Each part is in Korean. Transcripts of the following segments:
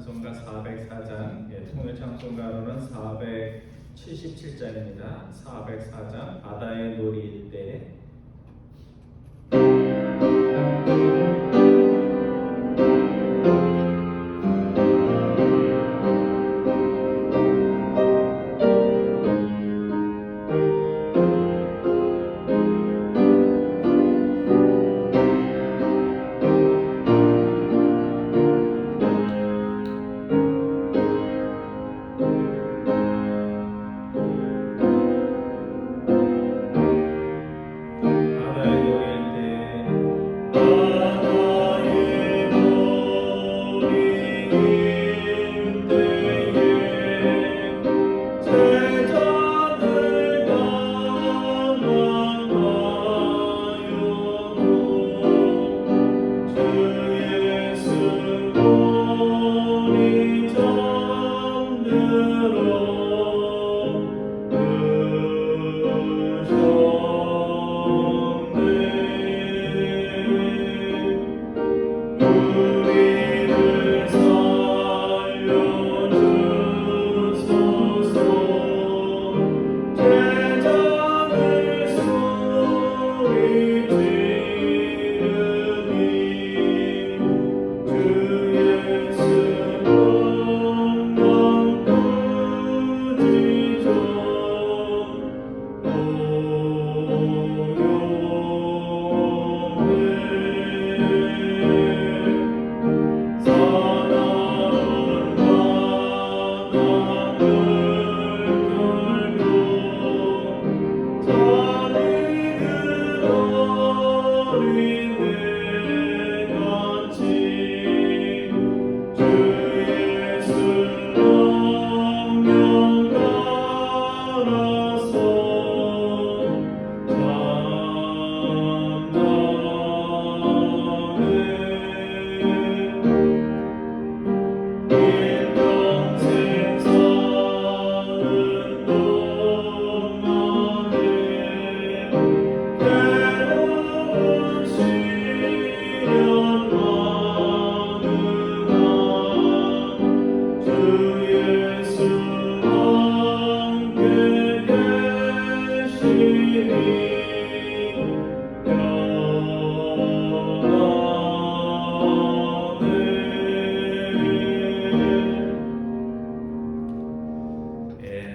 찬송가 404장, 통일 찬송가로는 477장입니다. 404장 바다의 놀이일 때.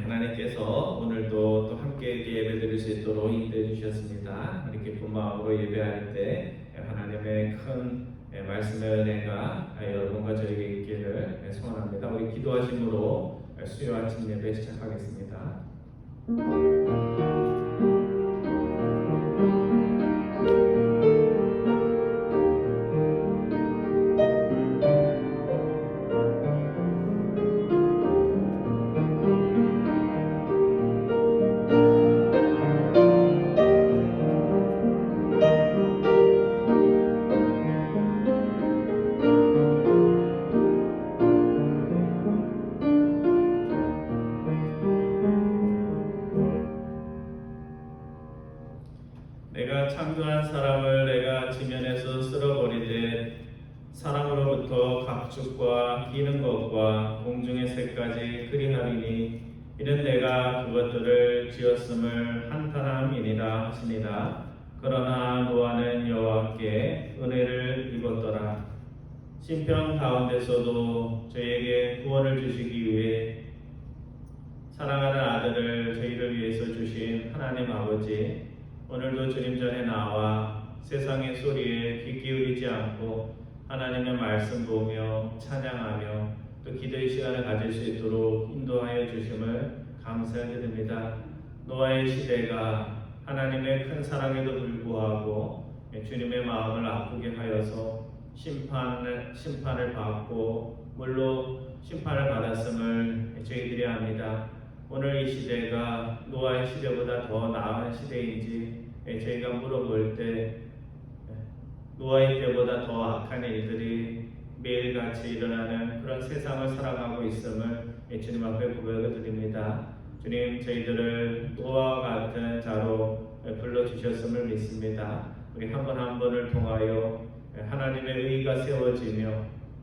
하나님께서 오늘도 또 함께 예배드릴 수 있도록 인도해 주셨습니다. 이렇게 기쁜 마음으로 예배할 때 하나님의 큰 말씀의 은혜가 여러분과 저에게 있기를 소원합니다. 우리 기도하심으로 수요 아침 예배 시작하겠습니다. 내가 창조한 사람을 내가 지면에서 쓸어버리되 사람으로부터 각축과 기는 것과 공중의 새까지 그리하리니 이는 내가 그것들을 지었음을 한탄함이니라 하시니라. 그러나 노아는 여호와께 은혜를 입었더라. 신편 가운데서도 저에게 구원을 주시기 위해 사랑하는 아들을 저희를 위해서 주신 하나님 아버지, 오늘도 주님 전에 나와 세상의 소리에 귀 기울이지 않고 하나님의 말씀 보며 찬양하며 또 기도의 시간을 가질 수 있도록 인도하여 주심을 감사하게 됩니다. 노아의 시대가 하나님의 큰 사랑에도 불구하고 주님의 마음을 아프게 하여서 심판을 받고 물로 심판을 받았음을 저희들이 압니다. 오늘 이 시대가 노아의 시대보다 더 나은 시대인지 저희가 물어볼 때 노아의 때보다 더 악한 일들이 매일같이 일어나는 그런 세상을 살아가고 있음을 주님 앞에 고백을 드립니다. 주님, 저희들을 노아와 같은 자로 불러주셨음을 믿습니다. 우리 한 번 한 번을 통하여 하나님의 의가 세워지며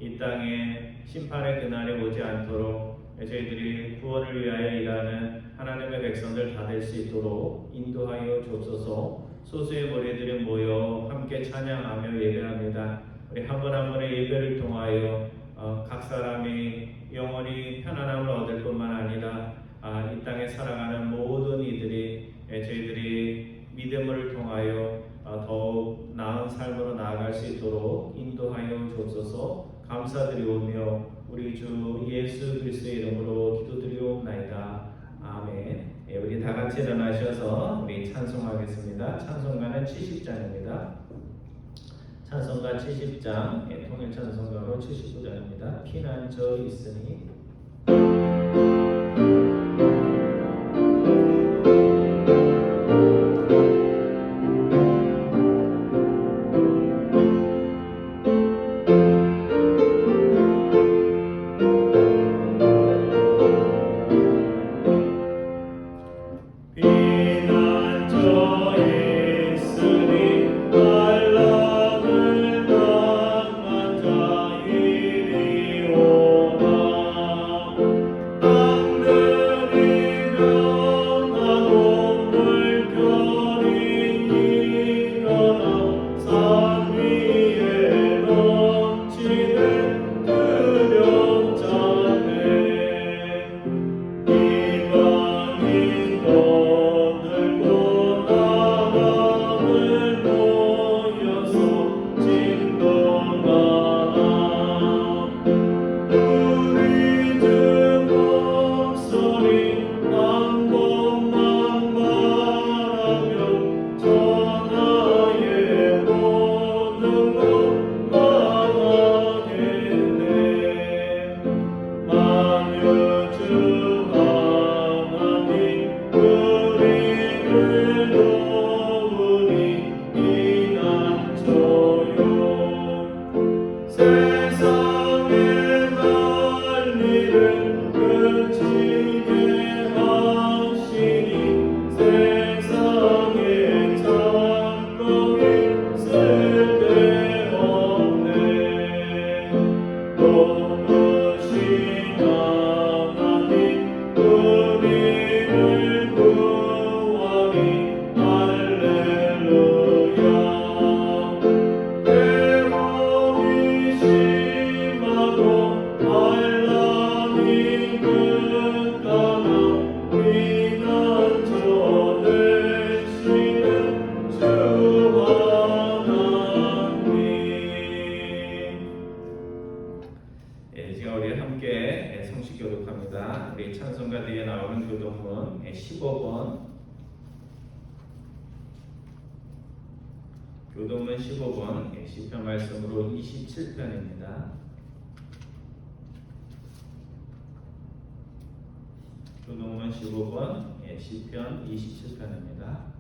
이 땅에 심판의 그날이 오지 않도록 저희들이 구원을 위하여 일하는 하나님의 백성들 다 될 수 있도록 인도하여 주옵소서. 소수의 무리들이 모여 함께 찬양하며 예배합니다. 우리 한 분 한 분의 예배를 통하여 각 사람이 영원히 편안함을 얻을 뿐만 아니라 이 땅에 살아가는 모든 이들이 저희들이 믿음을 통하여 더욱 나은 삶으로 나아갈 수 있도록 인도하여 주옵소서. 감사드리오며 우리 주 예수 그리스도의 이름으로 기도드리옵나이다. 아멘. 우리 다 같이 일어나셔서 우리 찬송하겠습니다. 찬송가는 70장입니다. 찬송가 70장, 통일 찬송가로 79장입니다. 피난처 있으니. 제가 우리 함께 성식 교독합니다. 우리 찬송가 뒤에 나오는 교독문 15번, 교독문 15번, 시편 말씀으로 27편입니다. 교독문 15번, 시편 27편입니다.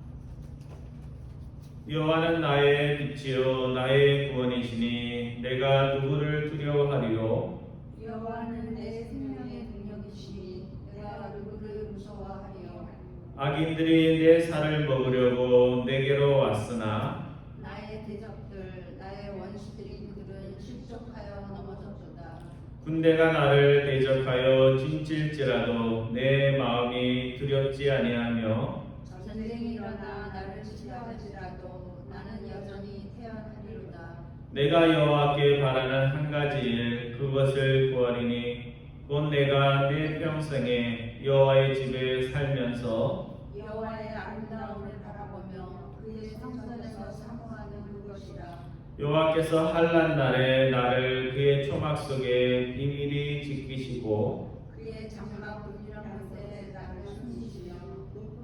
여호와는 나의 빛이요 나의 구원이시니 내가 누구를 두려워하리요. 여호와는 내 생명의 능력이시니 내가 누구를 무서워하리요. 악인들이 내 살을 먹으려고 내게로 왔으나 나의 대적들 나의 원수들인 그들은 실족하여 넘어졌도다. 군대가 나를 대적하여 징칠지라도 내 마음이 두렵지 아니하며 전쟁이 일어나 나를 치하할지라도 나는 여전히 태어나리로다. 내가 여호와께 바라는 한 가지 일 그것을 구하리니 곧 내가 내 평생에 여호와의 집에 살면서 여호와의 아름다움을 바라보며 그의 성전에서 사모하는 그것이라. 여호와께서 환난 날에 나를 그의 초막 속에 비밀히 지키시고 그의 장막 불이라는 곳에 나를 숨기시며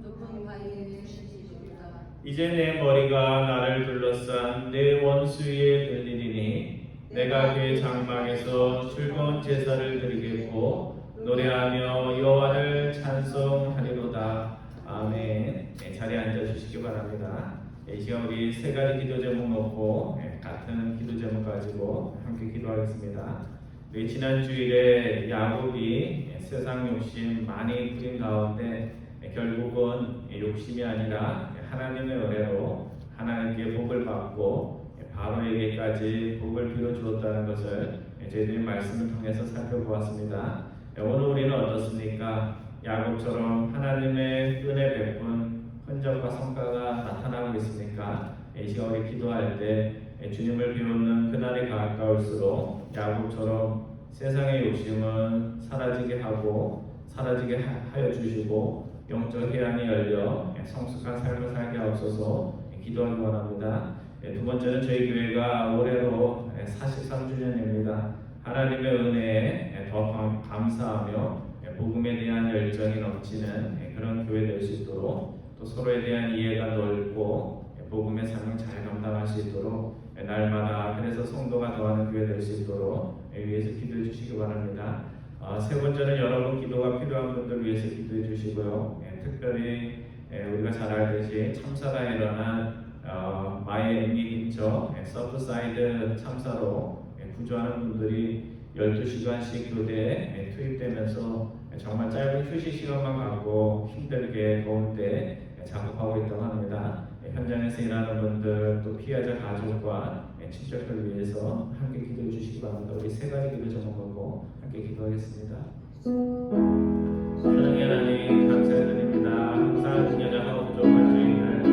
높은 바위에 주시리로다. 이제 내 머리가 나를 둘러싼 내 원수 위에 들리리니 내가 그의 장막에서 즐거운 제사를 드리겠고 노래하며 여호와를 찬송하리로다. 아멘. 자리에 앉아주시기 바랍니다. 이 시간 우리 세 가지 기도 제목 놓고 같은 기도 제목 가지고 함께 기도하겠습니다. 우리 지난 주일에 야곱이 세상 욕심 많이 부린 가운데 결국은 욕심이 아니라 하나님의 은혜로 하나님께 복을 받고 바로에게까지 복을 빌어 주었다는 것을 저희들이 말씀을 통해서 살펴보았습니다. 오늘 우리는 어떻습니까? 야곱처럼 하나님의 은혜 베푼 흔적과 성과가 나타나고 있습니까? 이 시간 우리 기도할 때 주님을 비웃는 그날이 가까울수록 야곱처럼 세상의 욕심은 사라지게 하고 사라지게 하여 주시고 영적 해안이 열려 성숙한 삶을 살게 하옵소서 기도하기 원합니다. 두 번째는 저희 교회가 올해로 43주년입니다. 하나님의 은혜에 더 감사하며 복음에 대한 열정이 넘치는 그런 교회 될 수 있도록 또 서로에 대한 이해가 넓고 복음의 삶을 잘 감당할 수 있도록 날마다 그래서 성도가 더하는 교회 될 수 있도록 위해서 기도해 주시기 바랍니다. 세 번째는 여러분 기도가 필요한 분들 위해서 기도해 주시고요. 특별히 우리가 잘 알듯이 참사가 일어난 마이애미 근처 서프사이드 참사로 구조하는 분들이 12시간씩 교대에 투입되면서 정말 짧은 휴식 시간만 갖고 힘들게 더운데 작업하고 있다고 합니다. 현장에서 일하는 분들 또 피해자 가족과 친척들 위해서 함께 기도해 주시기 바랍니다. 우리 세 가지 기도 제목으로 함께 기도하겠습니다. 사랑의 하나님 감사드립니다. 항상 능력자가 부족한 저희를 그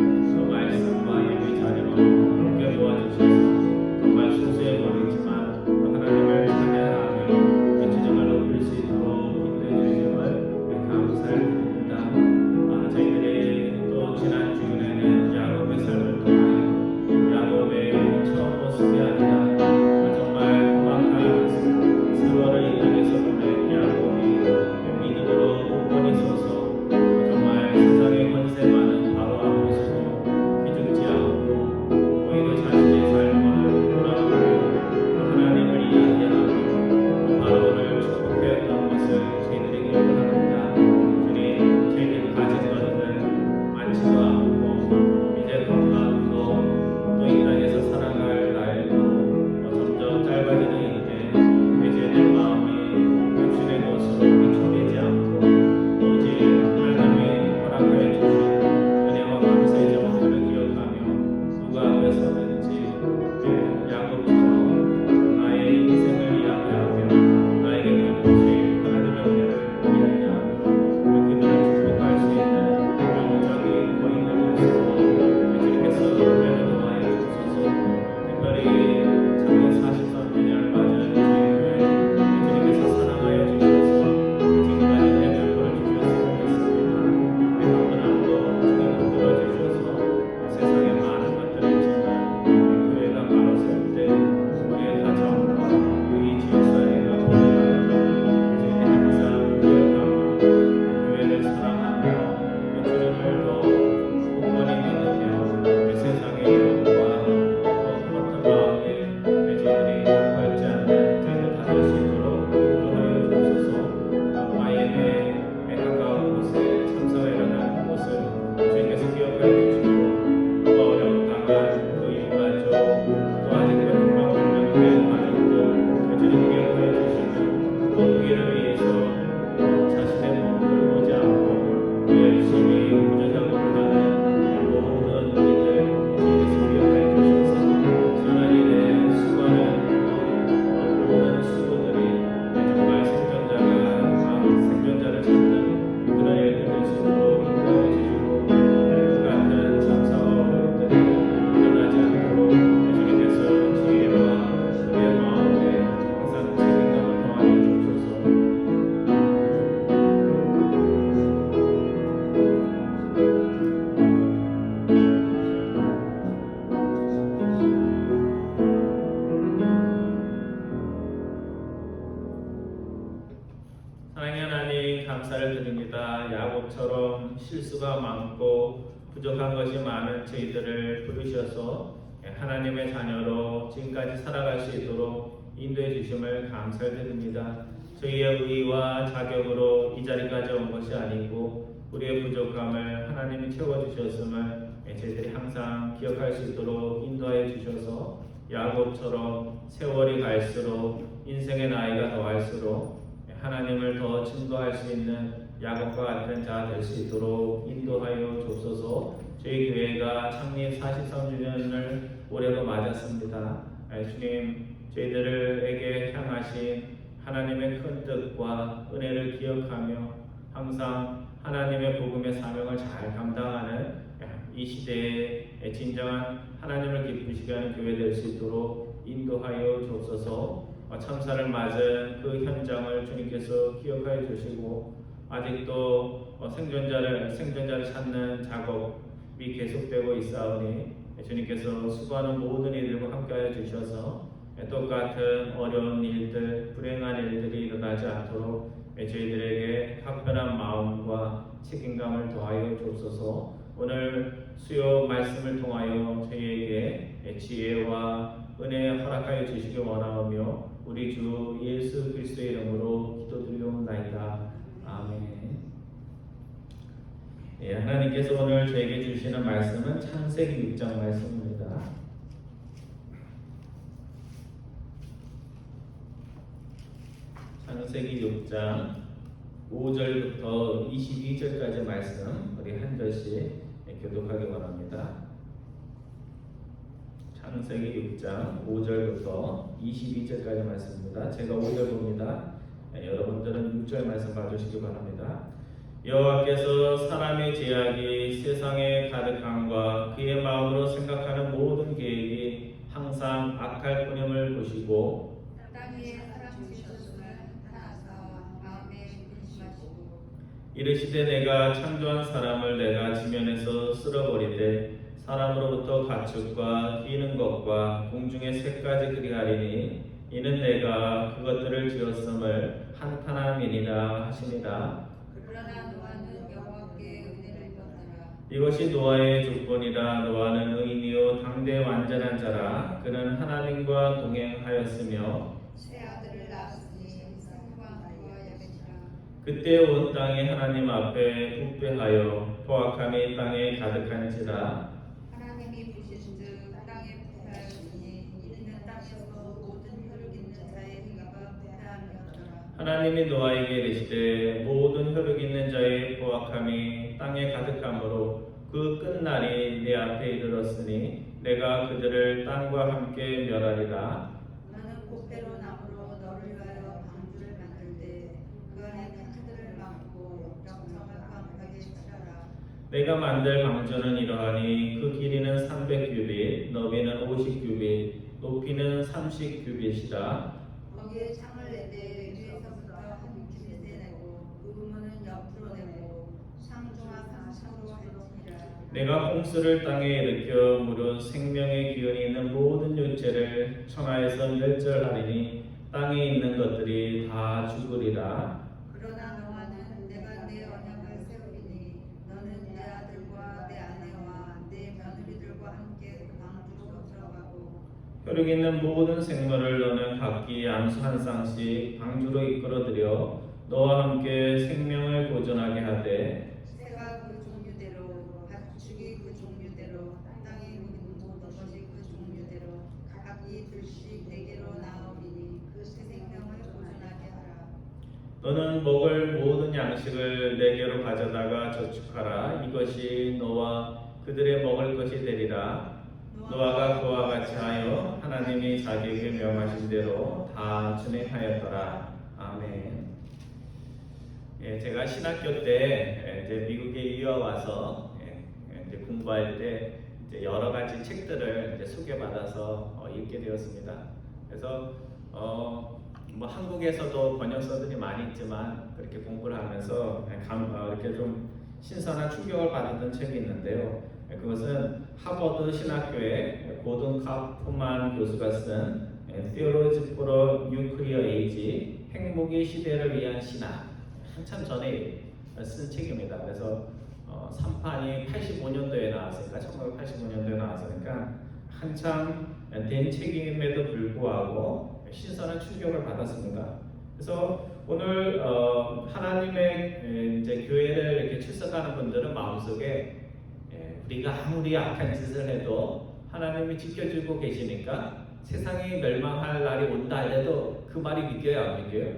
말씀과 예배 자리로 함께 도와주셔서 정말 순수해 보이지만 또 하나님을 찬양하며 주정을 높일 수 있도록 인도해 주심을 감사드립니다. 저희들이 또 지난 주일에는 야곱의 삶을 통하여 야곱의 처음 모습이 아니라 정말 험악한 세월을 이 땅에서 보낸 야곱이 믿음으로 굳건히 서서 정말 세상의 권세 많은 바로 앞에서도 기죽지 않고 오히려 자신의 삶을 돌아보며 하나님을 이야기하고 바로를 축복했던 것을 저희들이 기억합니다. 주님, 저희들이 가진 것들 많지도 않고 이제 건강도 또 이 땅에서 살아갈 날도 점점 짧아지는 이제 내 마음이 육신의 것으로 비춰내지 않고 오직 하나님이 허락하여 주신 은혜와 감사의 제목들을 기억하며 누가 앞에 서는지 야곱처럼 나의 인생을 이야기하며 나에게 베푸신 하나님의 은혜를 이야기하며 그들을 축복할 수 있는 영적인 거인들 될 수 있도록 주님께서 은혜를 더하여 주소서. 특별히 장래 43주년을 맞이하는 저희 교회 주님께서 사랑하여 주셔서 지금까지 은혜 베풀어 주셨으면 좋겠습니다. 한 분 한 분 주님 붙들어 주셔서 세상에 많은 것들을 있지만 교회가 바로 설 때 우리의 가정과 우리 지역사회가 보호받는 주님이 항상 기억하고 교회를 사랑하며 주님을 더 굳건히 믿으며 세상의 이름과 어떤 마음에 저희들이 양보하지 않는 저희들 다될 수 있도록 인도하여 주옵소서. 마이애미에 가까운 곳에 참사가 일어난 곳을 주님께서 기억하여 주시고 또 어려운 당한 그 일가족 또 아직도 행방불명된 가족들 주님 기억하여 주시고 또 그들을 위해서 자신의 몸을 보지 않고 열심히 구조작업하는 모든 이들 주님께서 기억하여 주셔서 지난 일에 수고하는 모든 수고들이 정말 생존자를 찾는 그런 일들 될 수 있도록 인도해 주시고 그 같은 참사와 어려움들이 일어나지 않도록 주님께서 지혜와 우리의 마음에 항상 책임감을 더하여 주옵소서. 사랑의 하나님 감사를 드립니다. 야곱처럼 실수가 많고 부족한 것이 많은 저희들을 부르셔서 하나님의 자녀로 지금까지 살아갈 수 있도록 인도해 주심을 감사를 드립니다. 저희의 의와 자격으로 이 자리까지 온 것이 아니고 우리의 부족함을 하나님이 채워주셨음을 저희들이 항상 기억할 수 있도록 인도하여 주셔서 야곱처럼 세월이 갈수록 인생의 나이가 더할수록 하나님을 더 증거할 수 있는 야곱과 같은 자 될 수 있도록 인도하여 주옵소서. 저희 교회가 창립 43주년을 올해로 맞았습니다. 주님, 저희들에게 향하신 하나님의 큰 뜻과 은혜를 기억하며 항상 하나님의 복음의 사명을 잘 감당하는 이 시대에 진정한 하나님을 기쁘시게 하는 교회 될 수 있도록 인도하여 주옵소서. 참사를 맞은 그 현장을 주님께서 기억하여 주시고 아직도 생존자를 찾는 작업이 계속되고 있사오니 주님께서 수고하는 모든 이들과 함께하여 주셔서 똑같은 어려운 일들, 불행한 일들이 일어나지 않도록 저희들에게 각별한 마음과 책임감을 더하여 주옵소서. 오늘 수요 말씀을 통하여 저희에게 지혜와 은혜 허락하여 주시기 원하오며 우리 주 예수 그리스도의 이름으로 기도드리옵나이다. 아멘. 하나님께서 오늘 저에게 주시는 말씀은 창세기 6장 말씀입니다. 창세기 6장 5절부터 22절까지 말씀 우리 한 절씩 교독하기 원합니다. 창세기 6장 5절부터 22절까지 말씀입니다. 제가 5절 봅니다. 여러분들은 6절 말씀 봐주시기 바랍니다. 여호와께서 사람의 제약이 세상에 가득함과 그의 마음으로 생각하는 모든 계획이 항상 악할 뿐임을 보시고 땅에 사람 지으셨음을 하나서 마음에 근심하시고 이르시되 내가 창조한 사람을 내가 지면에서 쓸어버리되 사람으로부터 가축과 뛰는 것과 공중의 새까지 그리하리니 이는 내가 그것들을 지었음을 한탄함이니라 하시니라. 그러나 노아는 여호와께 은혜를 입었더라. 이것이 노아의 조건이라. 노아는 의인이요 당대 완전한 자라. 그는 하나님과 동행하였으며 세 아들을 낳았으니 셈과 노아 야벳이라. 그때 온 땅이 하나님 앞에 부패하여 포악함이 땅에 가득한지라. 하나님이 보시는즉 땅에 부패하였으니 이는 땅에서 모든 혈육 있는 자의 행위가 부패함이었더라. 하나님이 노아에게 이르시되 모든 혈육 있는 자의 포악함이 땅에 가득함으로 그 끝날이 내 앞에 이르렀으니 내가 그들을 땅과 함께 멸하리라. 너는 꽃배로 나무로 너를 위하여 방주를 만들 때 그 안에 파트들을 막고 역청을 광하게 칠하라. 내가 만들 방주는 이러하니 그 길이는 300규빗, 너비는 50규빗, 높이는 30규빗이라. 거기에 창을 내되 위에서부터 한 규빗에 내고 의문은 옆으로 내고 상중하 상층으로 할지니라. 내가 홍수를 땅에 일으켜 물은 생명의 기운이 있는 모든 육체를 천하에서 멸절하리니 땅에 있는 것들이 다 죽으리라. 그러나 노아는 내가 내 언약을 세우리니 너는 내 아들과 내 아내와 내 며느리들과 함께 그 방주로 들어가고 혈육 있는 모든 생물을 너는 각기 암수 한 쌍씩 방주로 이끌어들여 너와 함께 생명을 보존하게 하되 새가 그 종류대로 가축이 그 종류대로 땅에 있는 모든 것이 그 종류대로 각기 둘씩 네개로 나오리니 그 새 생명을 보존하게 하라. 너는 먹을 모든 양식을 네개로 가져다가 저축하라. 이것이 너와 그들의 먹을 것이 되리라. 노아가 그와 같이 하여 하나님이 자기에게 명하신 대로 다 준행하였더라. 아멘. 제가 신학교 때 이제 미국에 이어 와서 이제 공부할 때 이제 여러 가지 책들을 이제 소개받아서 읽게 되었습니다. 그래서 뭐 한국에서도 번역서들이 많이 있지만 그렇게 공부를 하면서 이렇게 좀 신선한 충격을 받았던 책이 있는데요. 그것은 하버드 신학교의 고든 카프만 교수가 쓴 Theology for Nuclear Age, 핵무기 시대를 위한 신학, 한참 전에 쓴 책입니다. 그래서 3판이 85년도에 나왔으니까 1985년도에 나왔으니까 한참 된 책임에도 불구하고 신선한 충격을 받았습니다. 그래서 오늘 하나님의 이제 교회를 이렇게 출석하는 분들은 마음속에 우리가 아무리 악한 짓을 해도 하나님이 지켜주고 계시니까 세상이 멸망할 날이 온다 해도 그 말이 믿겨요, 안 믿겨요?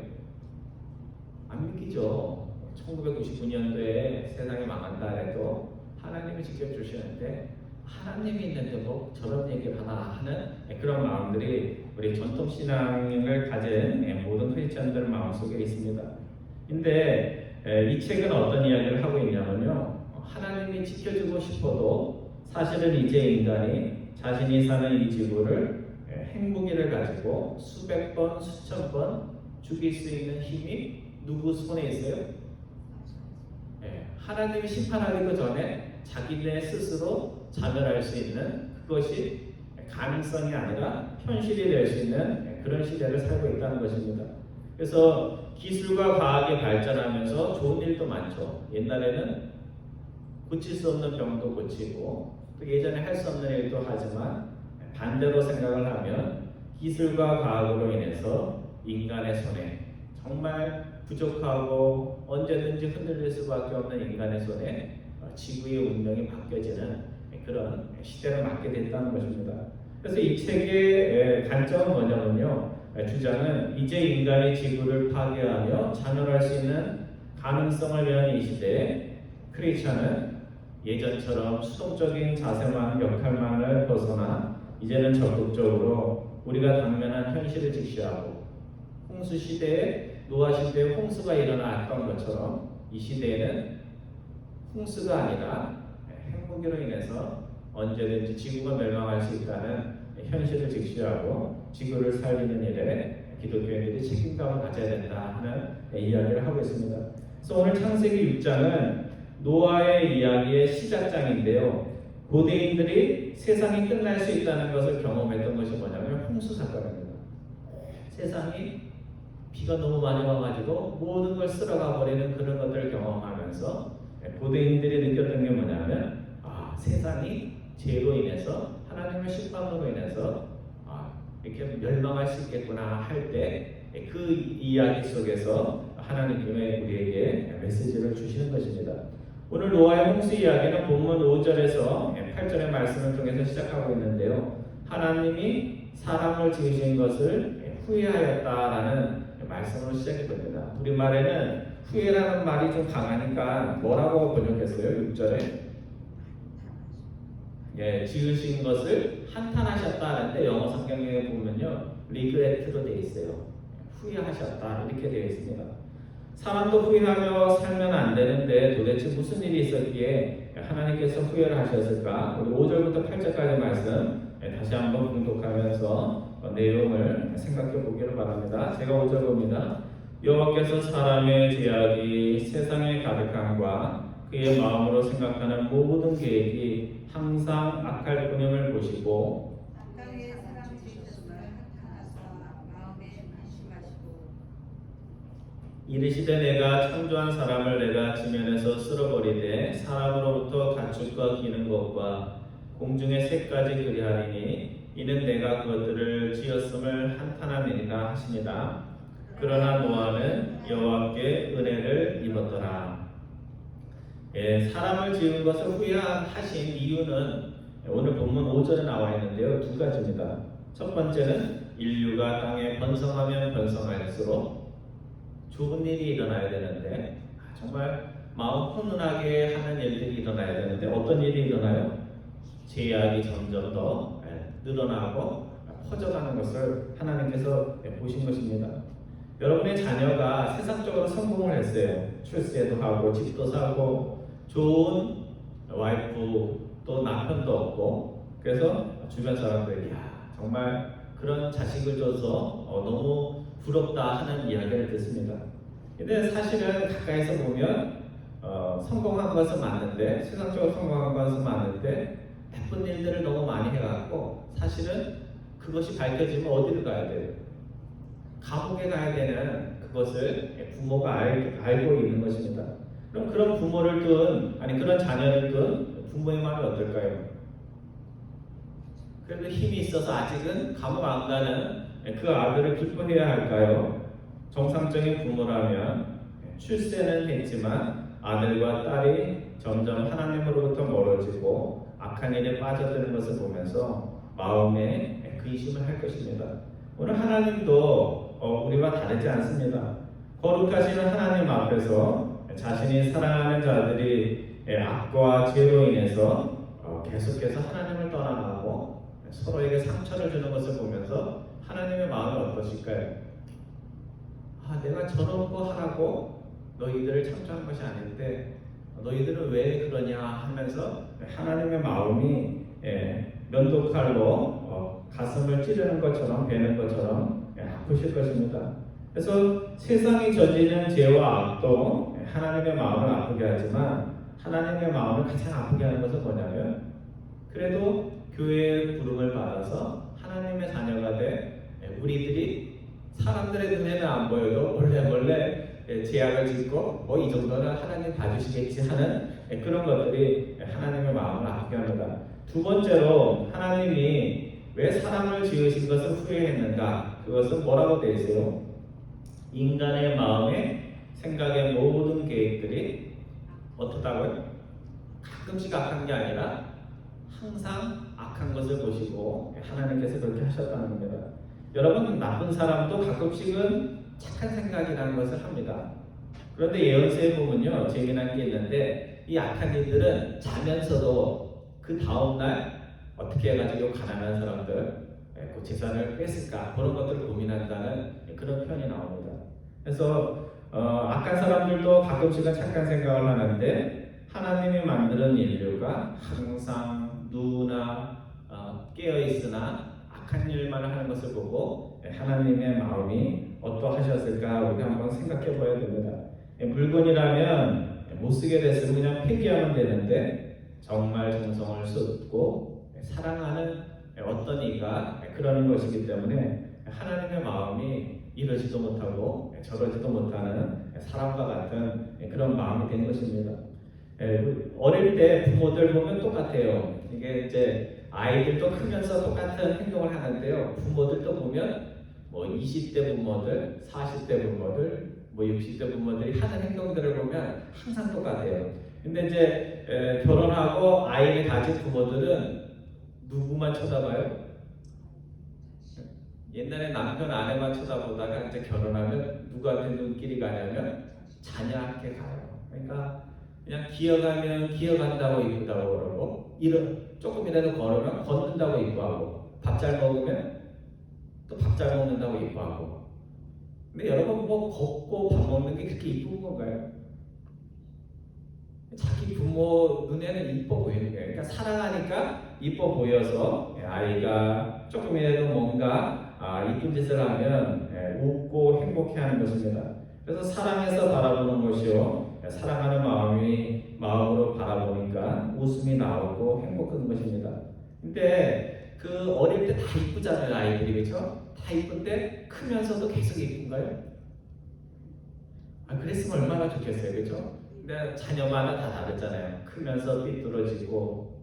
안 믿기죠. 1999년도에 세상이 망한다 해도 하나님이 직접 주시는데 하나님이 있는데 뭐 저런 얘기를 하나 하는 그런 마음들이 우리 전통 신앙을 가진 모든 크리스천들 마음속에 있습니다. 근데 이 책은 어떤 이야기를 하고 있냐면요, 하나님이 지켜주고 싶어도 사실은 이제 인간이 자신이 사는 이 지구를 핵무기를 가지고 수백 번, 수천 번 죽일 수 있는 힘이 누구 손에 있어요? 하나님이 심판하기 전에 자기네 스스로 자멸할 수 있는, 그것이 가능성이 아니라 현실이 될 수 있는 그런 시대를 살고 있다는 것입니다. 그래서 기술과 과학이 발전하면서 좋은 일도 많죠. 옛날에는 고칠 수 없는 병도 고치고 또 예전에 할 수 없는 일도 하지만, 반대로 생각을 하면 기술과 과학으로 인해서 인간의 손에, 정말 부족하고 언제든지 흔들릴 수밖에 없는 인간의 손에 지구의 운명이 바뀌어지는 그런 시대를 맞게 됐다는 것입니다. 그래서 이 책의 관점은 뭐냐면요, 주장은 이제 인간이 지구를 파괴하며 자멸할 수 있는 가능성을 위한 이 시대에 크리스천은 예전처럼 수동적인 자세만, 역할만을 벗어나 이제는 적극적으로 우리가 당면한 현실을 직시하고, 홍수 시대에, 노아 시대에 홍수가 일어났던 것처럼 이 시대에는 홍수가 아니라 핵무기로 인해서 언제든지 지구가 멸망할 수 있다는 현실을 직시하고 지구를 살리는 일에 기독교인들이 책임감을 가져야 된다 하는 이야기를 하고 있습니다. 그래서 오늘 창세기 6장은 노아의 이야기의 시작장인데요, 고대인들이 세상이 끝날 수 있다는 것을 경험했던 것이 뭐냐면 홍수 사건입니다. 세상이 비가 너무 많이 와가지고 모든 걸 쓸어가 버리는 그런 것들을 경험하면서 고대인들이 느꼈던 게 뭐냐면, 세상이 죄로 인해서, 하나님의 심판으로 인해서 이렇게 멸망할 수 있겠구나 할 때 그 이야기 속에서 하나님의 우리에게 메시지를 주시는 것입니다. 오늘 노아의 홍수 이야기는 본문 5절에서 8절의 말씀을 통해서 시작하고 있는데요, 하나님이 사람을 지으신 것을 후회하였다라는 말씀으로 시작이 됩니다. 우리말에는 후회라는 말이 좀 강하니까 뭐라고 번역했어요? 6절에 지으신 것을 한탄하셨다는데, 영어 성경에 보면요 regret로 되어 있어요. 후회하셨다 이렇게 되어 있습니다. 사람도 후회하며 살면 안 되는데 도대체 무슨 일이 있었기에 하나님께서 후회를 하셨을까? 우리 5절부터 8절까지 말씀 다시 한번 봉독하면서 내용을 생각해 보기를 바랍니다. 제가 5절 봅니다. 여호와께서 사람의 죄악이 세상에 가득함과 그의 마음으로 생각하는 모든 계획이 항상 악할 뿐임을 보시고, 땅에 사람 지으셨으면 한탄하사 마음에 안심하시고, 이르시되 내가 창조한 사람을 내가 지면에서 쓸어버리되 사람으로부터 가축과 기는 것과 공중의 새까지 그리하리니 이는 내가 그것들을 지었음을 한탄하니라 하시니라. 그러나 노아는 여호와께 은혜를 입었더라. 사람을 지은 것을 후회하신 이유는 오늘 본문 5절에 나와 있는데요, 두 가지입니다. 첫 번째는 인류가 땅에 번성하면 번성할수록 좋은 일이 일어나야 되는데, 정말 마음 훈훈하게 하는 일들이 일어나야 되는데 어떤 일이 일어나요? 죄악이 점점 더 늘어나고 퍼져가는 것을 하나님께서 보신 것입니다. 여러분의 자녀가 세상적으로 성공을 했어요. 출세도 하고 집도 사고 좋은 와이프 또 남편도 없고, 그래서 주변 사람들이 정말 그런 자식을 줘서 너무 부럽다 하는 이야기를 듣습니다. 근데 사실은 가까이서 보면 성공한 것은 맞는데, 세상적으로 성공한 것은 맞는데 나쁜 일들을 너무 많이 해갖고 사실은 그것이 밝혀지면 어디를 가야 돼요? 감옥에 가야 되는 그것을 부모가 알고 있는 것입니다. 그럼 그런 부모를 둔, 아니 그런 자녀를 둔 부모의 마음이 어떨까요? 그래도 힘이 있어서 아직은 감옥 안 가는 그 아들을 기뻐해야 할까요? 정상적인 부모라면 출세는 했지만 아들과 딸이 점점 하나님으로부터 멀어지고 악한 일에 빠져드는 것을 보면서 마음에 근심을 할 것입니다. 오늘 하나님도 우리와 다르지 않습니다. 거룩하신 하나님 앞에서 자신이 사랑하는 자들이 악과 죄로 인해서 계속해서 하나님을 떠나가고 서로에게 상처를 주는 것을 보면서 하나님의 마음이 어떠실까요? 내가 저런 거 하라고 너희들을 창조한 것이 아닌데 너희들은 왜 그러냐 하면서 하나님의 마음이 면도칼로 가슴을 찌르는 것처럼 베는 것처럼 아프실 것입니다. 그래서 세상이 저지른 죄와 악도 하나님의 마음을 아프게 하지만 하나님의 마음을 가장 아프게 하는 것은 뭐냐면 그래도 교회의 부름을 받아서 하나님의 자녀가 돼 우리들이 사람들의 눈에는 안 보여도 몰래 제약을 짓고 이 정도는 하나님 봐주시겠지 하는 그런 것들이 하나님의 마음을 아프게 합니다. 두 번째로 하나님이 왜 사람을 지으신 것을 후회했는가? 그것은 뭐라고 되어 있어요? 인간의 마음에 생각의 모든 계획들이 어떻다고요? 가끔씩 악한 게 아니라 항상 악한 것을 보시고 하나님께서 그렇게 하셨다는 겁니다. 여러분, 나쁜 사람도 가끔씩은 착한 생각이라는 것을 합니다. 그런데 예언서에 보면요, 재미난 게 있는데 이 악한 이들은 자면서도 그 다음날 어떻게 해가지고 가난한 사람들 그 재산을 뺐을까 그런 것들을 고민한다는 그런 표현이 나옵니다. 그래서 악한 사람들도 가끔씩은 착한 생각을 하는데 하나님이 만드는 인류가 항상 누나 깨어 있으나 악한 일만 하는 것을 보고 하나님의 마음이 어떠하셨을까 우리가 한번 생각해 봐야 됩니다. 물건이라면 못 쓰게 됐으면 그냥 폐기하면 되는데 정말 정성을 쏟고 사랑하는 어떤 이가 그러는 것이기 때문에 하나님의 마음이 이러지도 못하고 저러지도 못하는 사람과 같은 그런 마음이 된 것입니다. 어릴 때 부모들 보면 똑같아요. 이게 이제 아이들도 크면서 똑같은 행동을 하는데요. 부모들도 보면 20대 부모들, 40대 부모들, 60대 부모들이 하는 행동들을 보면 항상 똑같아요. 근데 이제 결혼하고 아이를 가진 부모들은 누구만 쳐다봐요? 옛날에 남편 아내만 쳐다보다가 이제 결혼하면 누구한테 눈길이 가냐면 자녀한테 가요. 그러니까 그냥 기어가면 기어간다고 이쁜다고 그러고 조금이라도 걸으면 걷는다고 이뻐하고 밥 잘 먹으면 또 밥 잘 먹는다고 이뻐하고. 근데 여러분 걷고 밥 먹는 게 그렇게 이쁜 건가요? 자기 부모 눈에는 이뻐 보이는 거예요. 그러니까 사랑하니까 이뻐 보여서 아이가 조금이라도 뭔가 이쁜 짓을 하면 웃고 행복해하는 것입니다. 그래서 사랑해서 바라보는 것이요, 사랑하는 마음으로 바라보니까 웃음이 나오고 행복한 것입니다. 근데 그 어릴 때 다 이쁘잖아요, 아이들이. 그렇죠? 다 이쁜데 크면서도 계속 이쁜가요? 그랬으면 얼마나 좋겠어요, 그렇죠? 근데 자녀마다 다 다르잖아요. 크면서 삐뚤어지고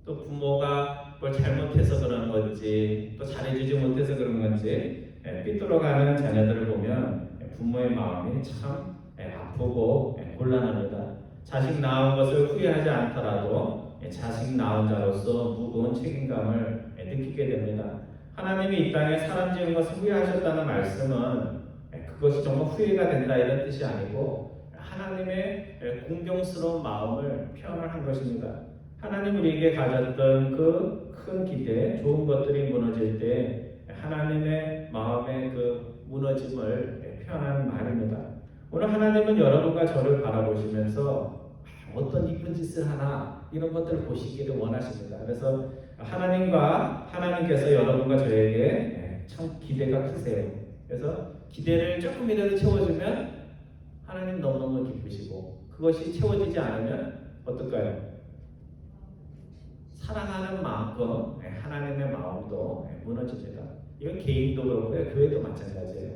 또 부모가 뭘 잘못해서 그런 건지 또 잘해주지 못해서 그런 건지 삐뚤어가는 자녀들을 보면 부모의 마음이 참 아프고 곤란합니다. 자식 낳은 것을 후회하지 않더라도 자식 낳은 자로서 무거운 책임감을 느끼게 됩니다. 하나님이 이 땅에 사람 지은 것을 후회하셨다는 말씀은 그것이 정말 후회가 된다 이런 뜻이 아니고 하나님의 공경스러운 마음을 표현을 한 것입니다. 하나님 우리에게 가졌던 그 큰 기대, 좋은 것들이 무너질 때 하나님의 마음의 그 무너짐을 표현한 말입니다. 오늘 하나님은 여러분과 저를 바라보시면서 어떤 이쁜 짓을 하나 이런 것들을 보시기를 원하십니다. 그래서 하나님께서 여러분과 저에게 참 기대가 크세요. 그래서 기대를 조금이라도 채워주면 하나님 너무너무 기쁘시고 그것이 채워지지 않으면 어떨까요? 사랑하는 마음껏 하나님의 마음도 무너집니다. 이건 개인도 그렇고요, 교회도 마찬가지예요.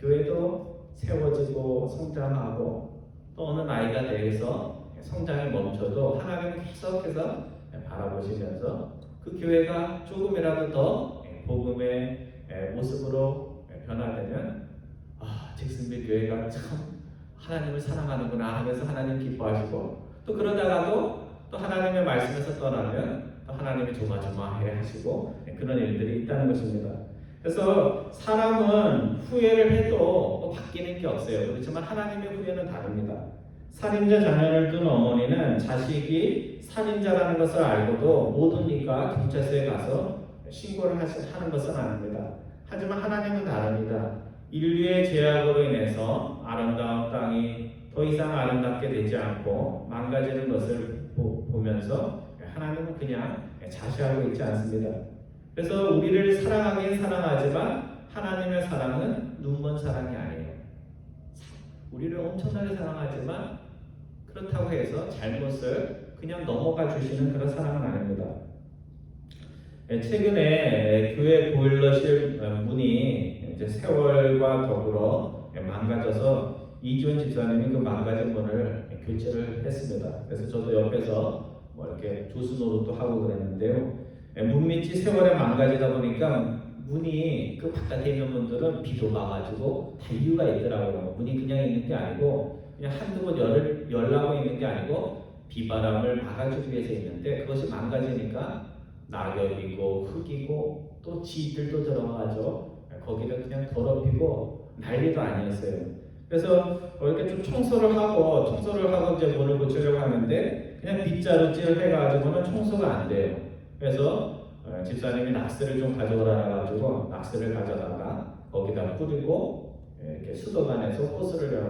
교회도 세워지고 성장하고 또 어느 나이가 돼서 성장이 멈춰도 하나님은 계속해서 바라보시면서 그 교회가 조금이라도 더 복음의 모습으로 변화되면 잭슨빌 교회가 참 하나님을 사랑하는구나 하면서 하나님 기뻐하시고 또 그러다가도 또 하나님의 말씀에서 떠나면 또 하나님이 조마조마해 하시고 그런 일들이 있다는 것입니다. 그래서 사람은 후회를 해도 또 바뀌는 게 없어요. 그렇지만 하나님의 후회는 다릅니다. 살인자 자녀를 둔 어머니는 자식이 살인자라는 것을 알고도 모두니까 경찰서에 가서 신고를 하는 것은 아닙니다. 하지만 하나님은 다릅니다. 인류의 죄악으로 인해서 아름다운 땅이 더 이상 아름답게 되지 않고 망가지는 것을 보면서 하나님은 그냥 자시하고 있지 않습니다. 그래서 우리를 사랑하긴 사랑하지만 하나님의 사랑은 눈먼 사랑이 아니에요. 우리를 엄청나게 사랑하지만 그렇다고 해서 잘못을 그냥 넘어가 주시는 그런 사랑은 아닙니다. 최근에 교회 보일러실 문이 이제 세월과 더불어 망가져서 이주원 집사님이 그 망가진 문을 교체를 했습니다. 그래서 저도 옆에서 뭐 이렇게 조수 노릇도 하고 그랬는데요. 문 밑이 세월에 망가지다 보니까 문이 그 바깥에 있는 분들은 비도 와가지고 다 이유가 있더라고요. 문이 그냥 있는 게 아니고 그냥 한두 번 열라고 있는 게 아니고 비바람을 막아주기 위해서 있는데 그것이 망가지니까 낙엽이고 흙이고 또 지들도 들어가죠. 거기를 그냥 더럽히고 난리도 아니었어요. 그래서 이렇게 좀 청소를 하고 이제 문을 고치려고 하는데 그냥 빗자루질 해가지고는 청소가 안 돼요. 그래서 집사님이 낙스를 좀 가져오라 가지고 낙스를 가져다가 거기다 뿌리고 이렇게 수도관에서 호스를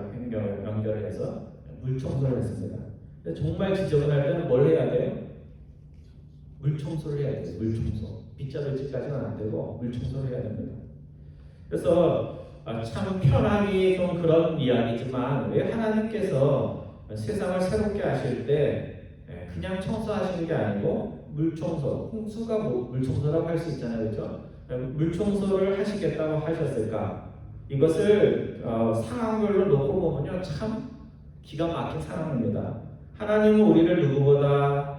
연결해서 물 청소를 했습니다. 근데 정말 지저분할 때는 뭘 해야 돼요? 물 청소를 해야 돼요. 물 청소. 빗자루질까지는 안 되고 물 청소를 해야 됩니다. 그래서 참 편하기 좀 그런 이야기지만 왜 하나님께서 세상을 새롭게 하실 때 그냥 청소하시는 게 아니고 물 청소, 홍수가 물 청소라고 할 수 있잖아요, 그렇죠? 물 청소를 하시겠다고 하셨을까? 이것을 상황별로 놓고 보면요, 참 기가 막힌 상황입니다. 하나님은 우리를 누구보다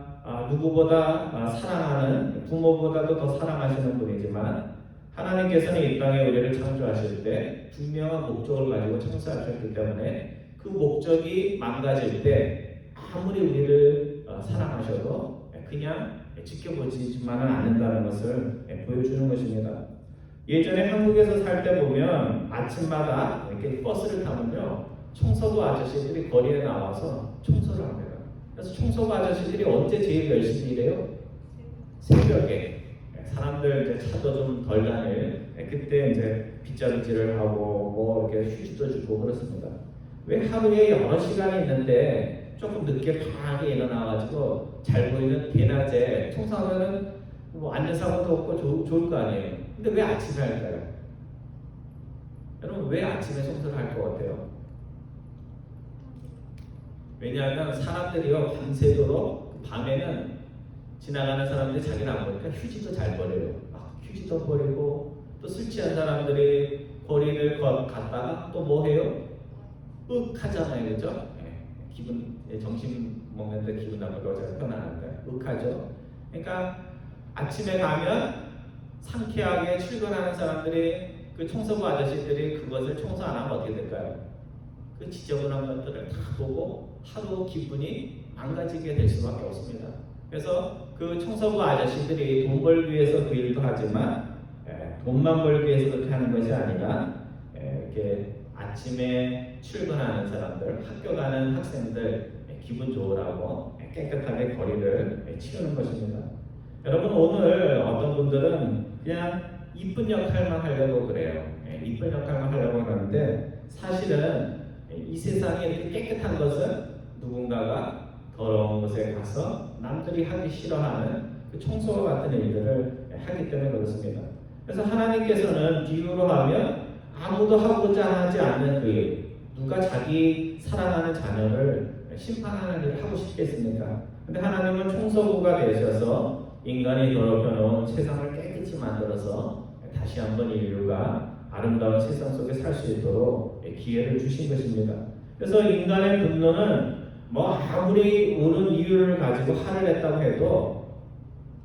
사랑하는 부모보다도 더 사랑하시는 분이지만 하나님께서는 이 땅에 우리를 창조하실 때 분명한 목적을 가지고 창조하셨기 때문에 그 목적이 망가질 때 아무리 우리를 사랑하셔도 그냥 지켜보지만은 않는다는 것을 보여주는 것입니다. 예전에 한국에서 살 때 보면 아침마다 이렇게 버스를 타면요 청소부 아저씨들이 거리에 나와서 청소를 합니다. 그래서 청소부 아저씨들이 언제 제일 열심히 일해요? 새벽에 사람들 이제 차도 좀 덜 다닐 그때 이제 빗자루질을 하고 뭐 이렇게 휴지도 주고 그렇습니다. 왜 하루에 여러 시간이 있는데 조금 늦게 편하게 일어나가지고 잘 보이는 대낮에 청소하면은 뭐 안전사고도 없고 좋을 거 아니에요. 근데 왜 아침에 할까요? 여러분 왜 아침에 청소를 할 것 같아요? 왜냐하면 사람들이요 밤새도록 밤에는 지나가는 사람들이 자기는 안 보니까 휴지도 잘 버려요. 막 휴지도 버리고 또 술 취한 사람들이 거리를 갔다가 또 뭐 해요? 하잖아요, 그죠? 기분 정신 먹는데 기분 나쁘고 제가 편안한데 하죠. 그러니까 아침에 가면 상쾌하게 출근하는 사람들이 그 청소부 아저씨들이 그것을 청소 안 하면 어떻게 될까요? 그 지저분한 것들을 다 보고 하루 기분이 망가지게 될 수밖에 없습니다. 그래서 그 청소부 아저씨들이 돈 벌기 위해서 그 일도 하지만 돈만 벌기 위해서 그렇게 하는 것이 아니라 이렇게 아침에 출근하는 사람들, 학교 가는 학생들 기분 좋으라고 깨끗하게 거리를 치우는 것입니다. 여러분 오늘 어떤 분들은 그냥 이쁜 역할만 하려고 그래요. 이쁜 역할만 하려고 하는데 사실은 이 세상에 이렇게 깨끗한 것은 누군가가 더러운 곳에 가서 남들이 하기 싫어하는 그 청소와 같은 일들을 하기 때문에 그렇습니다. 그래서 하나님께서는 비유로 하면 아무도 하고자 하지 않는 그 일, 누가 자기 사랑하는 자녀를 심판하는 일을 하고 싶겠습니까? 근데 하나님은 청소부가 되셔서 인간이 더럽혀 놓은 세상을 깨끗이 만들어서 다시 한번 인류가 아름다운 세상 속에 살 수 있도록 기회를 주신 것입니다. 그래서 인간의 분노는 뭐 아무리 옳은 이유를 가지고 화를 냈다고 해도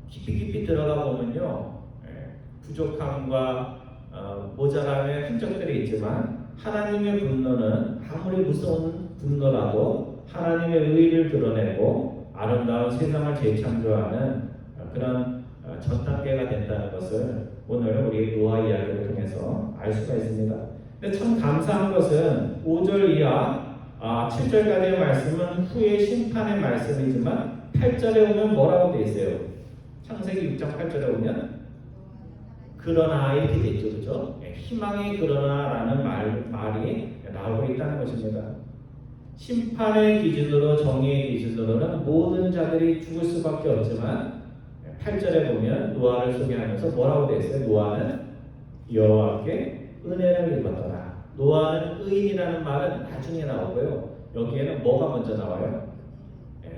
깊이 들어가 보면요 부족함과 모자람의 흔적들이 있지만 하나님의 분노는 아무리 무서운 분노라도 하나님의 의의를 드러내고 아름다운 세상을 재창조하는 그런 전 단계가 된다는 것을 오늘 우리 노아 이야기를 통해서 알 수가 있습니다. 근데 참 감사한 것은 5절 이하 7절까지의 말씀은 후의 심판의 말씀이지만 8절에 오면 뭐라고 되어 있어요? 창세기 6장 8절에 오면 그러나 이렇게 되어 있죠. 그렇죠? 희망의 그러나라는 말이 나오고 있다는 것입니다. 심판의 기준으로 정의의 기준으로는 모든 자들이 죽을 수밖에 없지만 8절에 보면 노아를 소개하면서 뭐라고 되어 있어요? 노아는 여호와께 은혜를 입었더라. 노아는 의인이라는 말은 나중에 나오고요. 여기에는 뭐가 먼저 나와요?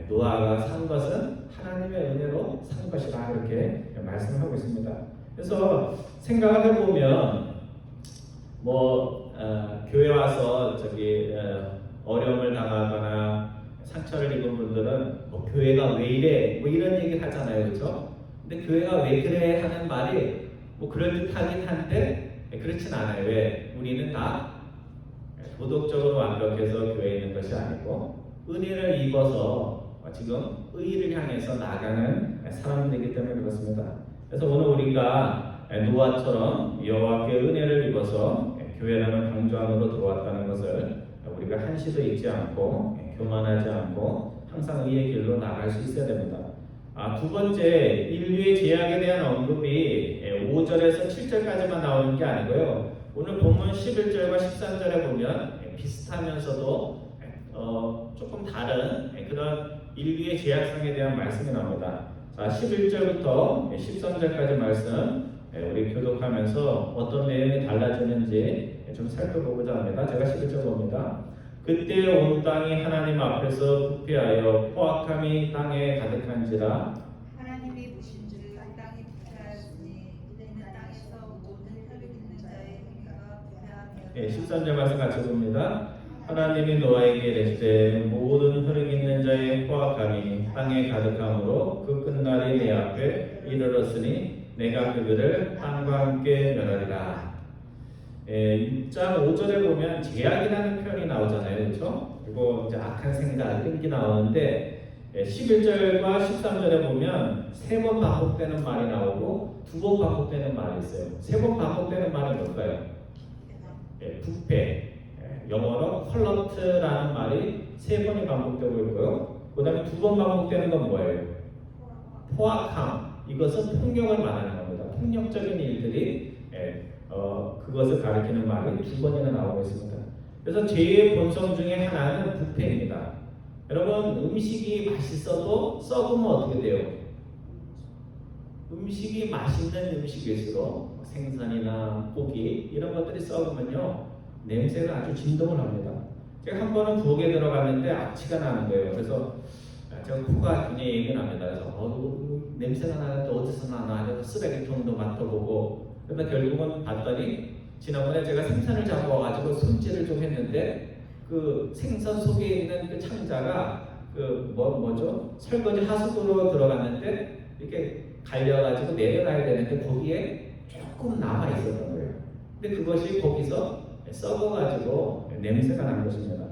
노아가 산 것은 하나님의 은혜로 산 것이다 이렇게 말씀하고 있습니다. 그래서 생각을 해보면 교회 와서 어려움을 당하거나 상처를 입은 분들은 교회가 왜 이래 이런 얘기를 하잖아요. 그렇죠? 근데 교회가 왜 그래 하는 말이 그럴듯하긴 한데 그렇진 않아요. 왜? 우리는 다 도덕적으로 완벽해서 교회에 있는 것이 아니고 은혜를 입어서 지금 의를 향해서 나가는 사람들이기 때문에 그렇습니다. 그래서 오늘 우리가 노아처럼 여호와께 은혜를 입어서 교회라는 방주 안으로 들어왔다는 것을 우리가 한시도 잊지 않고 교만하지 않고 항상 의의 길로 나갈 수 있어야 됩니다. 두 번째, 인류의 죄악에 대한 언급이 5절에서 7절까지만 나오는 게 아니고요. 오늘 본문 11절과 13절에 보면 비슷하면서도 조금 다른 그런 인류의 죄악성에 대한 말씀이 나옵니다. 자, 11절부터 13절까지 말씀 우리 교독하면서 어떤 내용이 달라지는지 좀 살펴보고자 합니다. 제가 11절 봅니다. 그때 온 땅이 하나님 앞에서 부패하여 포악함이 땅에 가득한지라. 하나님이 보신 줄 땅이 부패하였으니 이는 땅에서 모든 혈육 있는 자의 행위가 부패하며. 13절 말씀 같이 봅니다. 하나님이 노아에게 이르시되 모든 혈육 있는 자의 포악함이 땅에 가득함으로 그 끝날이 내 앞에 이르렀으니 내가 그들을 땅과 함께 멸하리라. 6장 5절에 보면 제약이라는 표현이 나오잖아요. 그렇죠? 그리고 이제 악한 생각, 끈기 나오는데 11절과 13절에 보면 3번 반복되는 말이 나오고 2번 반복되는 말이 있어요. 3번 반복되는 말은 뭘까요? 부패. 영어로 컬러트라는 말이 3번이 반복되고 있고요. 그 다음에 2번 반복되는 건 뭐예요? 포악함. 이것은 폭력을 말하는 겁니다. 폭력적인 일들이 그것을 가리키는 말이 2번이나 나오고 있습니다. 그래서 죄의 본성 중에 하나는 부패입니다. 여러분, 음식이 맛있어도 썩으면 어떻게 돼요? 음식이 맛있는 음식일수록 생선이나 고기 이런 것들이 썩으면요 냄새가 아주 진동을 합니다. 제가 한 번은 부엌에 들어갔는데 악취가 나는 거예요. 그래서 제가 코가 굉장히 예민합니다. 그래서 냄새가 나는데 어디서 나나 해서 쓰레기통도 맡아보고 그러다 결국은 봤더니 지난번에 제가 생선을 잡아와가지고 손질을 좀 했는데 그 생선 속에 있는 그 창자가 뭐죠? 설거지 하수구로 들어갔는데 이렇게 갈려가지고 내려가야 되는데 거기에 조금 남아 있었던 거예요. 근데 그것이 거기서 썩어가지고 냄새가 난 것입니다.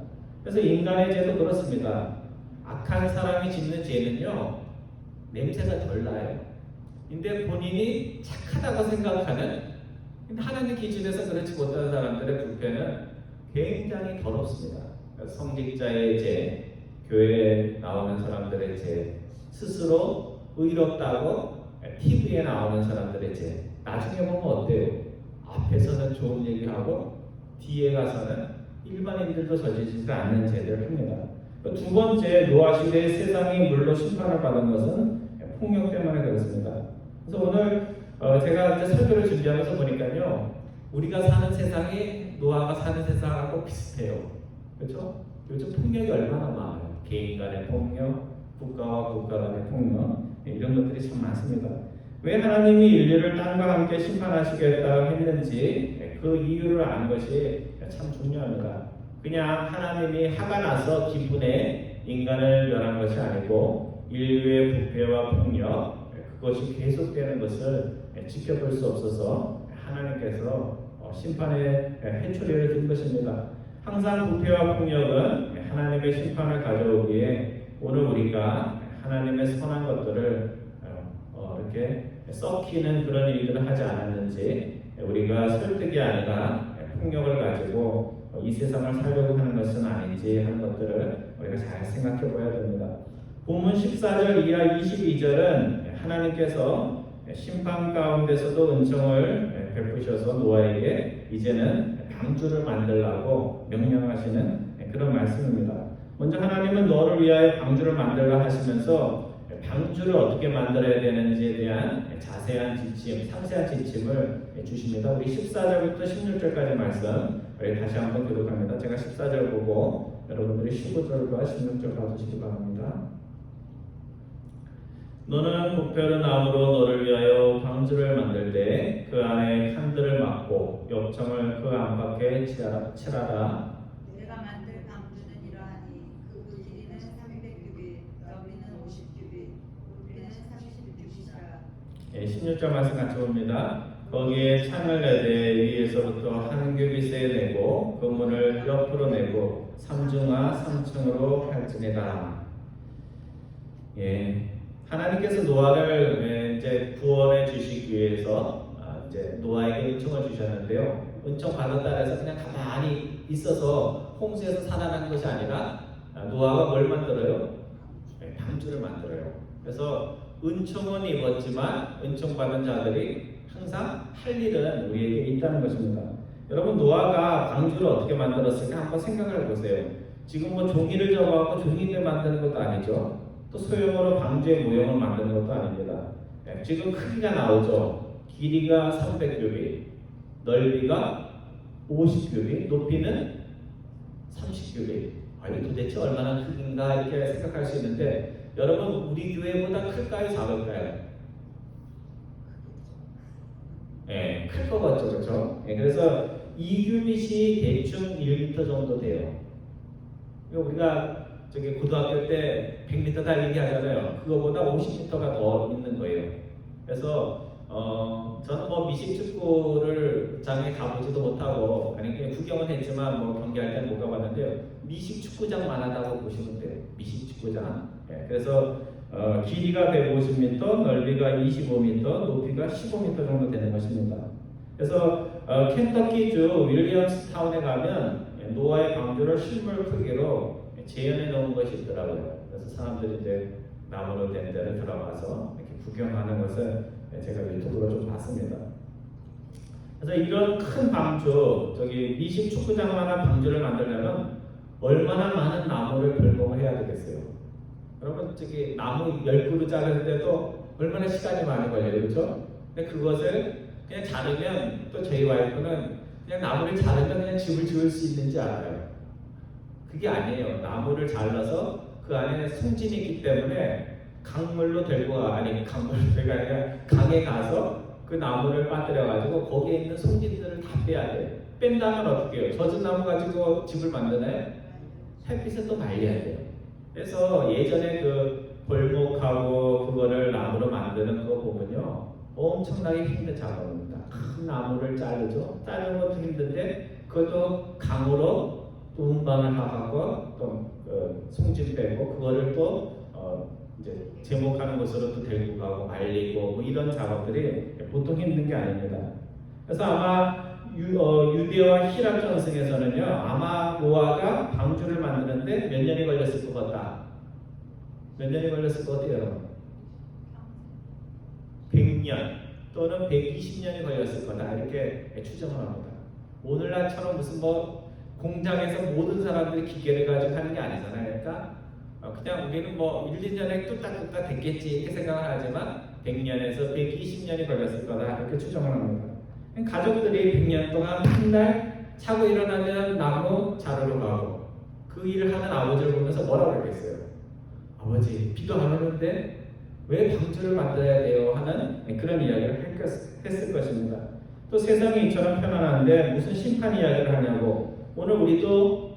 그래서 인간의 죄도 그렇습니다. 악한 사람이 짓는 죄는요 냄새가 덜 나요. 근데 본인이 착하다고 생각하는 하나님 기준에서 그렇지 못한 사람들의 부패는 굉장히 더럽습니다. 성직자의 죄, 교회에 나오는 사람들의 죄, 스스로 의롭다고 TV에 나오는 사람들의 죄. 나중에 보면 어때요? 앞에서는 좋은 얘기하고 뒤에 가서는 일반인들도 저지르지 않는 죄들을 합니다. 2번째, 노아 시대의 세상이 물로 심판을 받은 것은 폭력 때문에 그렇습니다. 그래서 오늘 제가 이제 설교를 준비하면서 보니까요, 우리가 사는 세상이 노아가 사는 세상하고 비슷해요. 그렇죠? 요즘 폭력이 얼마나 많아요. 개인 간의 폭력, 국가와 국가 간의 폭력, 이런 것들이 참 많습니다. 왜 하나님이 인류를 땅과 함께 심판하시겠다 했는지 그 이유를 아는 것이 참 중요합니다. 그냥 하나님이 화가 나서 기분에 인간을 멸한 것이 아니고 인류의 부패와 폭력 그것이 계속되는 것을 지켜볼 수 없어서 하나님께서 심판의 해초리를 든 것입니다. 항상 부패와 폭력은 하나님의 심판을 가져오기에 오늘 우리가 하나님의 선한 것들을 이렇게 썩히는 그런 일들을 하지 않았는지 우리가 설득이 아니라 폭력을 가지고 이 세상을 살려고 하는 것은 아닌지 하는 것들을 우리가 잘 생각해 봐야 됩니다. 본문 14절 이하 22절은 하나님께서 심판 가운데서도 은총을 베푸셔서 노아에게 이제는 방주를 만들라고 명령하시는 그런 말씀입니다. 먼저 하나님은 너를 위하여 방주를 만들라 하시면서 방주를 어떻게 만들어야 되는지에 대한 자세한 지침, 상세한 지침을 주십니다. 우리 14절부터 16절까지 말씀 우리 다시 한번 교독합니다. 제가 14절 보고 여러분들이 15절과 16절 봐주시기 바랍니다. 너는 곡별은 나무로 너를 위하여 방주를 만들 때 그 안에 칸들을 막고 엽청을 그 안팎에 칠하라. 내가 만들 방주는 이러하니 그 길이는 300규빗, 너비는 50규빗, 높이는 30규빗이라. 16절 말씀 같이 봅니다. 거기에 창을 내되 위에서부터 한 규빗에 내고 그 문을 옆으로 내고 삼중하 3층으로 할지니라. 하나님께서 노아를 이제 구원해 주시기 위해서 이제 노아에게 은총을 주셨는데요. 은총 받았다 해서 그냥 가만히 있어서 홍수에서 살아난 것이 아니라 노아가 뭘 만들어요? 방주를 만들어요. 그래서 은총은 입었지만 은총 받은 자들이 항상 할 일은 우리에게 있다는 것입니다. 여러분 노아가 방주를 어떻게 만들었을까 한번 생각을 해보세요. 지금 뭐 종이를 접어갖고 종이를 만드는 것도 아니죠. 또 소형으로 방주의 모형을 만드는 것도 아닙니다. 지금 크기가 나오죠. 길이가 300규빗, 넓이가 50규빗, 높이는 30규빗. 이게 도대체 얼마나 크긴가 이렇게 생각할 수 있는데 여러분 우리 교회보다 클까요? 작을까요? 클 것 같죠, 그렇죠? 그래서 2규빗이 대충 1m 정도 돼요. 우리가 저기 고등학교 때 100m 달리기 하잖아요. 그거보다 50m가 더 있는 거예요. 그래서 저는 뭐 미식축구를 장에 가보지도 못하고 아니 그냥 구경은 했지만 뭐 경기할 때는 못 가봤는데요. 미식축구장만 하다고 보시면 돼요. 미식축구장. 그래서 길이가 150m, 넓이가 25m, 높이가 15m 정도 되는 것입니다. 그래서 켄터키주 윌리엄스타운에 가면 노아의 방주를 실물 크기로 재현해 놓은 것이 있더라고요. 그래서 사람들이 이제 나무로 된 데를 들어가서 이렇게 구경하는 것을 제가 유튜브로 좀 봤습니다. 그래서 이런 큰 방주, 저기 미식 축구장만한 방주를 만들려면 얼마나 많은 나무를 벌목을 해야 되겠어요. 여러분 저기 나무 10그루 자르는데도 얼마나 시간이 많이 걸려요, 그렇죠? 근데 그것을 그냥 자르면 또 저희 와이프는 그냥 나무를 자르면 그냥 집을 지을 수 있는지 알아요. 그게 아니에요. 나무를 잘라서 그 안에 송진이 있기 때문에 강물로 들고 아니 강물로가 아니라 강에 가서 그 나무를 빠뜨려 가지고 거기에 있는 송진들을 다 빼야 돼요. 뺀다면 어떻게 해요? 젖은 나무 가지고 집을 만드나요? 햇빛에 또 말려야 돼요. 그래서 예전에 그 벌목하고 그거를 나무로 만드는 거 보면요 엄청나게 힘든 작업입니다. 큰 나무를 자르죠. 자르는 것도 힘든데 그것도 강으로 또 운반을 하고 또 송진 빼고 그거를 또 이제 제목하는 곳으로 또 데리고 가고 말리고 뭐 이런 작업들이 보통 힘든 게 아닙니다. 그래서 아마 유대와 히랍 전승에서는요 아마 노아가 방주를 만드는데 몇 년이 걸렸을 것 같다. 몇 년이 걸렸을 것 같아요? 100년 또는 120년이 걸렸을 거다 이렇게 추정을 합니다. 오늘날처럼 무슨 뭐 공장에서 모든 사람들이 기계를 가지고 하는 게 아니잖아요. 그러니까 그냥 우리는 뭐 1, 2년에 뚝딱뚝딱 됐겠지 이렇게 생각을 하지만 100년에서 120년이 걸렸을 거다 이렇게 추정을 합니다. 가족들이 100년 동안 한날 자고 일어나면 나무 자르러 가고 그 일을 하는 아버지를 보면서 뭐라고 그러겠어요? 아버지 비도 안 오는데 왜 방주를 만들어야 돼요? 하는 그런 이야기를 했을 것입니다. 또 세상이 이처럼 편안한데 무슨 심판 이야기를 하냐고. 오늘 우리도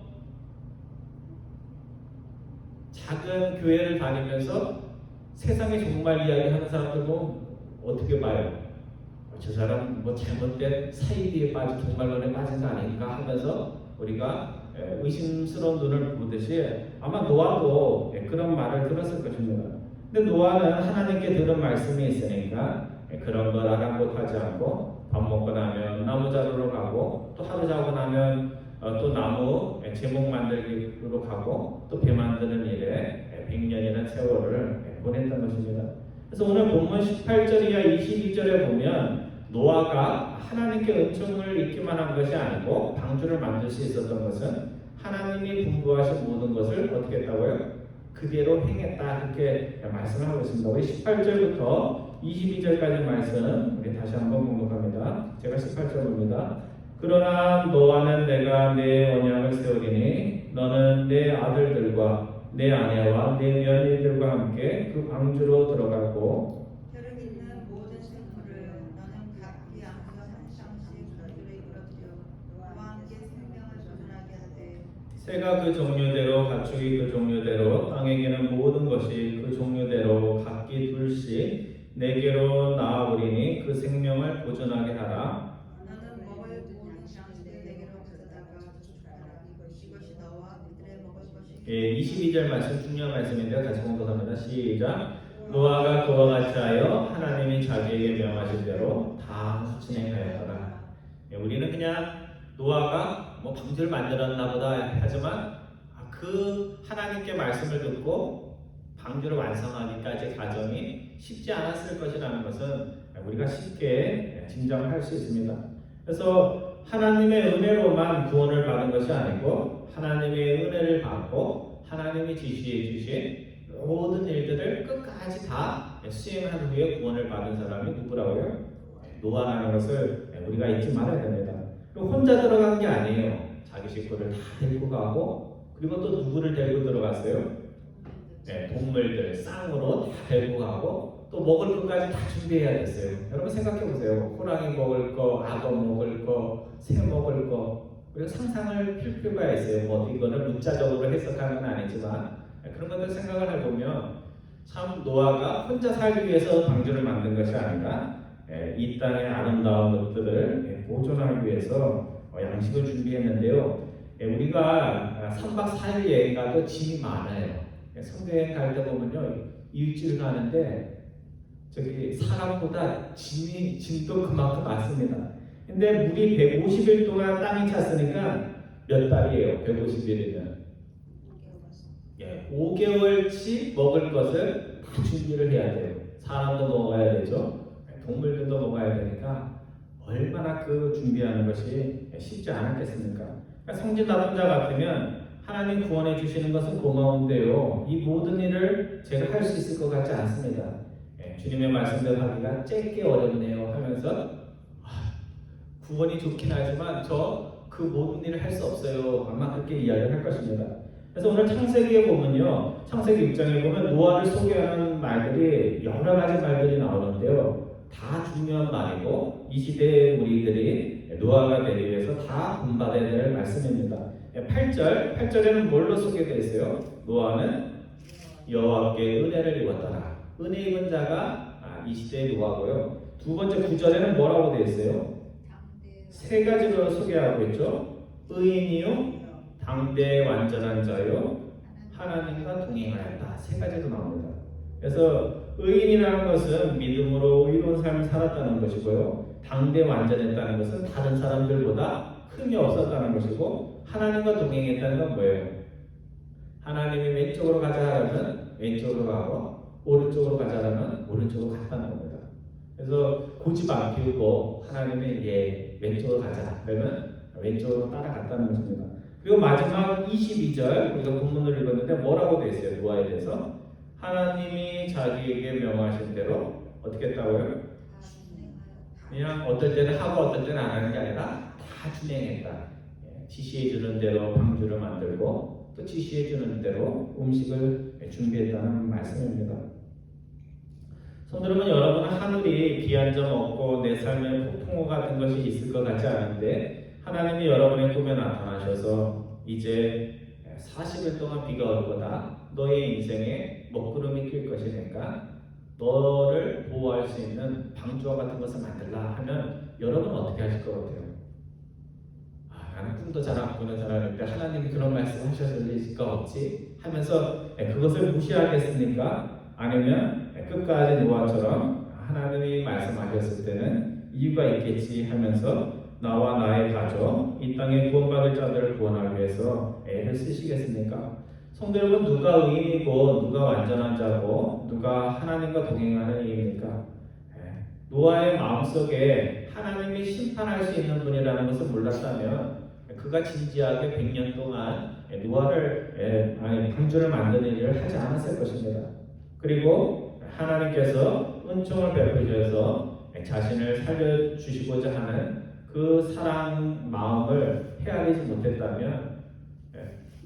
작은 교회를 다니면서 세상에 정말 이야기하는 사람들 보면 어떻게 봐요? 저 사람 뭐 잘못된 사이비에 빠진 종말론에 빠진 거 아닌가 하면서 우리가 의심스러운 눈을 보듯이 아마 노아도 그런 말을 들었을 것입니다. 근데 노아는 하나님께 들은 말씀이 있으니까 그런 걸 아랑곳하지 않고 밥 먹고 나면 나무 자루로 가고 또 하루 자고 나면 또 나무 제목 만들기로 가고 또 배 만드는 일에 100년이라는 세월을 보냈던 것입니다. 그래서 오늘 본문 18절 이하 22절에 보면 노아가 하나님께 은총을 입기만 한 것이 아니고 방주를 만들 수 있었던 것은 하나님이 분부하신 모든 것을 어떻게 했다고요? 그대로 행했다, 그렇게 말씀을 하고 있습니다. 우리 18절부터 22절까지 말씀 우리 다시 한번 공독합니다. 제가 18절입니다. 그러나 너와는 내가 내 언약을 세우리니 너는 내 아들들과 내 아내와 내 며느리들과 함께 그 방주로 들어가고 혈육 있는 모든 생물을 너는 각기 양수 한 쌍씩 그들을 이끌어들여 너와 함께 생명을 조준하게 하되 새가 그 종류대로 가축이 그 종류대로 땅에게는 모든 것이 그 종류대로 각기 둘씩 내게로 나아오리니 그 생명을 보존하게 하라. 너는 먹을 모든 쌍식을 내게로 가져다가 주축하라. 이것이 너와 그들의 먹을 것이 22절 말씀 중요한 말씀인데요. 다시 공독합니다. 시작. 노아가 그와 같이 하여 하나님이 자기에게 명하신 대로 다 진행하였더라. 우리는 그냥 노아가 뭐 방주를 만들었나 보다 하지만 그 하나님께 말씀을 듣고 방주를 완성하기까지 과정이 쉽지 않았을 것이라는 것은 우리가 쉽게 짐작할 수 있습니다. 그래서 하나님의 은혜로만 구원을 받은 것이 아니고 하나님의 은혜를 받고 하나님이 지시해 주신 모든 일들을 끝까지 다 수행한 후에 구원을 받은 사람이 누구라고요? 노아라는 것을 우리가 잊지 말아야 됩니다. 그리고 혼자 들어간 게 아니에요. 자기 식구를 다 데리고 가고 그리고 또 누구를 데리고 들어갔어요? 동물들 쌍으로 다 데리고 가고 또 먹을 것까지 다 준비해야 됐어요. 여러분 생각해 보세요. 호랑이 먹을 거, 악어 먹을 거, 새 먹을 거. 우리가 상상을 필 필요가 있어요. 뭐 이거는 문자적으로 해석하는 건 아니지만 그런 것들 생각을 해보면 참 노아가 혼자 살기 위해서 방주를 만든 것이 아니라 이 땅의 아름다운 것들을 보존하기 위해서 양식을 준비했는데요. 우리가 3박 4일 여행 가도 짐이 많아요. 성교여행 갈 때 보면요, 일주일 가는데 저기 사람보다 짐도 그만큼 많습니다. 근데 물이 150일 동안 땅이 찼으니까 몇 달이에요? 150일이면 5개월치 먹을 것을 다 준비를 해야 돼요. 사람도 먹어야 되죠. 동물들도 먹어야 되니까 얼마나 그 준비하는 것이 쉽지 않았겠습니까? 그러니까 성진 나쁜 자 같으면 하나님 구원해 주시는 것은 고마운데요, 이 모든 일을 제가 할 수 있을 것 같지 않습니다. 주님의 말씀대로 하기가 쬐게 어렵네요 하면서 구원이 좋긴 하지만 저 그 모든 일을 할 수 없어요, 아마 그렇게 이야기를 할 것입니다. 그래서 오늘 창세기에 보면요, 창세기 6장에 보면 노아를 소개하는 말들이 여러 가지 말들이 나오는데요, 다 중요한 말이고 이 시대의 우리들이 노아가 되기 위해서 다 본받아야 될 말씀입니다. 8절에는 뭘로 소개되어 있어요? 노아는 여호와께 은혜를 입었더라. 은혜 입은 자가 이 시대의 노아고요. 두 번째 9절에는 뭐라고 되어 있어요? 세 가지로 소개하고 있죠. 의인이요, 당대 완전한 자요, 하나님과 동행하였다. 세 가지로 나옵니다. 그래서 의인이라는 것은 믿음으로 의로운 삶을 살았다는 것이고요, 당대 완전했다는 것은 다른 사람들보다 흠이 없었다는 것이고, 하나님과 동행했다는 건 뭐예요? 하나님이 왼쪽으로 가자 하면 왼쪽으로 가고 오른쪽으로 가자 하면 오른쪽으로 갔다는 겁니다. 그래서 고집 안 피우고 하나님이 왼쪽으로 가자 그러면 왼쪽으로 따라갔다는 것입니다. 그리고 마지막 22절 우리가 본문을 읽었는데 뭐라고 되어 있어요? 노아에 대해서 하나님이 자기에게 명하신 대로 어떻게 했다고요? 그냥 어떨 때는 하고 어떨 때는 안 하는 게 아니라 다 진행했다. 지시해 주는 대로 방주를 만들고 또 지시해 주는 대로 음식을 준비했다는 말씀입니다. 성도여러분, 여러분은 하늘이 비 한 점 없고 내 삶에 폭풍우 같은 것이 있을 것 같지 않은데 하나님이 여러분의 꿈에 나타나셔서 이제 40일 동안 비가 올 거다, 너의 인생에 먹구름이 낄 것이니까 너를 보호할 수 있는 방주와 같은 것을 만들라 하면 여러분은 어떻게 하실 것 같아요? 나는 꿈도 잘 안 꾸는 사람인데 하나님이 그런 말씀 하셨을 리가 없지 하면서 그것을 무시하겠습니까? 아니면 끝까지 노아처럼 하나님이 말씀하셨을 때는 이유가 있겠지 하면서 나와 나의 가족, 이 땅에 구원받을 자들을 구원하기 위해서 애를 쓰시겠습니까? 성도 여러분, 누가 의인이고 누가 완전한 자고 누가 하나님과 동행하는 이입니까? 노아의 마음속에 하나님이 심판할 수 있는 분이라는 것을 몰랐다면 그가 진지하게 100년 동안 노아를 방주를 만드는 일을 하지 않았을 것입니다. 그리고 하나님께서 은총을 베푸셔서 자신을 살려주시고자 하는 그 사랑 마음을 헤아리지 못했다면,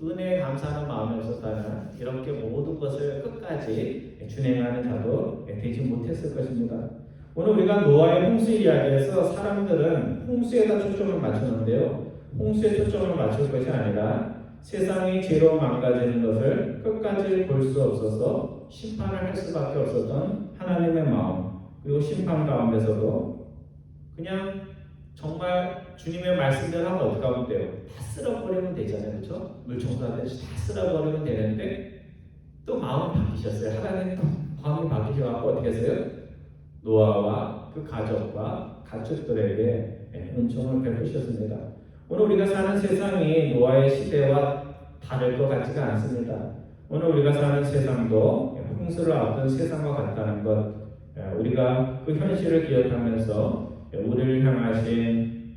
은혜에 감사하는 마음이 없었다면 이렇게 모든 것을 끝까지 준행하는 자도 되지 못했을 것입니다. 오늘 우리가 노아의 홍수 이야기에서 사람들은 홍수에다 초점을 맞추는데요, 홍수에 초점을 맞출 것이 아니라 세상이 죄로 망가지는 것을 끝까지 볼 수 없어서 심판을 할 수밖에 없었던 하나님의 마음, 그리고 심판 가운데서도 그냥 정말 주님의 말씀대로 하면 어떻게 하면 돼요? 다 쓸어버리면 되잖아요, 그렇죠? 물 청소하듯이 다 쓸어버리면 되는데 또 마음이 바뀌셨어요. 하나님 또 마음이 바뀌셔서 어떻게 했어요? 노아와 그 가족과 가축들에게 은총을 베푸셨습니다. 오늘 우리가 사는 세상이 노아의 시대와 다를 것 같지가 않습니다. 오늘 우리가 사는 세상도 홍수를 앞둔 세상과 같다는 것, 우리가 그 현실을 기억하면서 우리를 향하신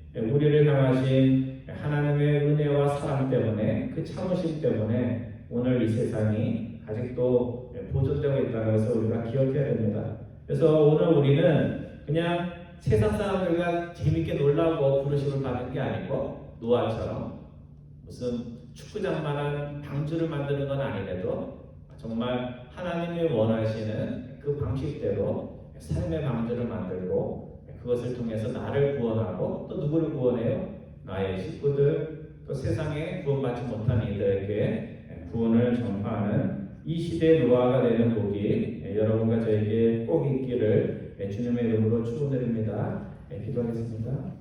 하나님의 은혜와 사랑 때문에, 그 참으심 때문에 오늘 이 세상이 아직도 보존되고 있다는 것을 우리가 기억해야 됩니다. 그래서 오늘 우리는 그냥 세상 사람들과 재밌게 놀라고 부르심을 받는 게 아니고, 노아처럼 무슨 축구장만한 방주를 만드는 건 아니래도 정말 하나님이 원하시는 그 방식대로 삶의 방주를 만들고, 그것을 통해서 나를 구원하고 또 누구를 구원해요? 나의 식구들, 또 세상에 구원받지 못한 이들에게 구원을 전파하는 이 시대의 노아가 되는 복이 여러분과 저에게 꼭 있기를 주님의 이름으로 축원드립니다. 기도하겠습니다.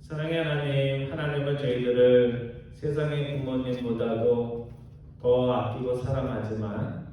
사랑의 하나님, 하나님은 저희들을 세상의 부모님보다도 더 아끼고 사랑하지만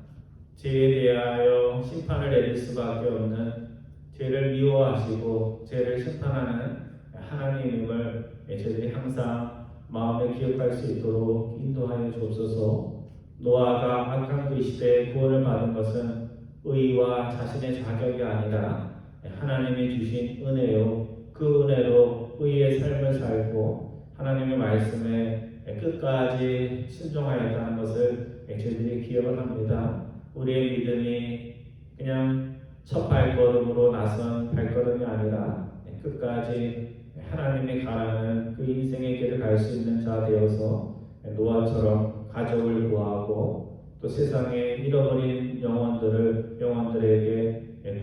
죄에 대하여 심판을 내릴 수밖에 없는, 죄를 미워하시고 죄를 심판하는 하나님임을 저희들이 항상 마음에 기억할 수 있도록 인도하여 주옵소서. 노아가 악한 그 시대에 구원을 받은 것은 의와 자신의 자격이 아니라 하나님이 주신 은혜요, 그 은혜로 의의 삶을 살고 하나님의 말씀에 끝까지 순종하였다는 것을 저희들이 기억을 합니다. 우리의 믿음이 그냥 첫 발걸음으로 나선 발걸음이 아니라 끝까지 하나님이 가라는 그 인생의 길을 갈 수 있는 자 되어서 노아처럼 가족을 구하고 또 세상에 잃어버린 영혼들에게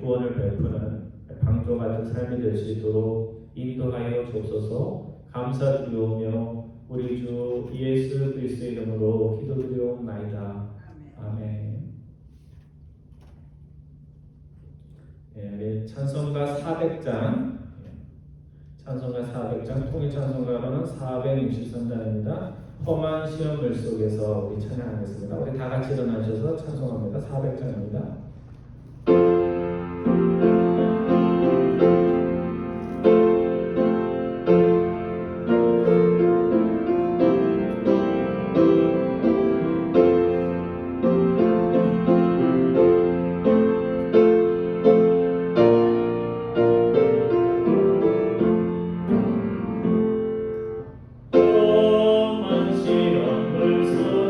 구원을 베푸는 방주 같은 삶이 될 수 있도록 인도하여 주옵소서. 감사드리오며 우리 주 예수 그리스도의 이름으로 기도드리옵나이다. 아멘. 찬송가 400장, 통일 찬송가로는 463장입니다. 험한 시험물 속에서 우리 찬양하겠습니다. 우리 다 같이 일어나셔서 찬송합니다. 400장입니다. 험한 시험물 속에서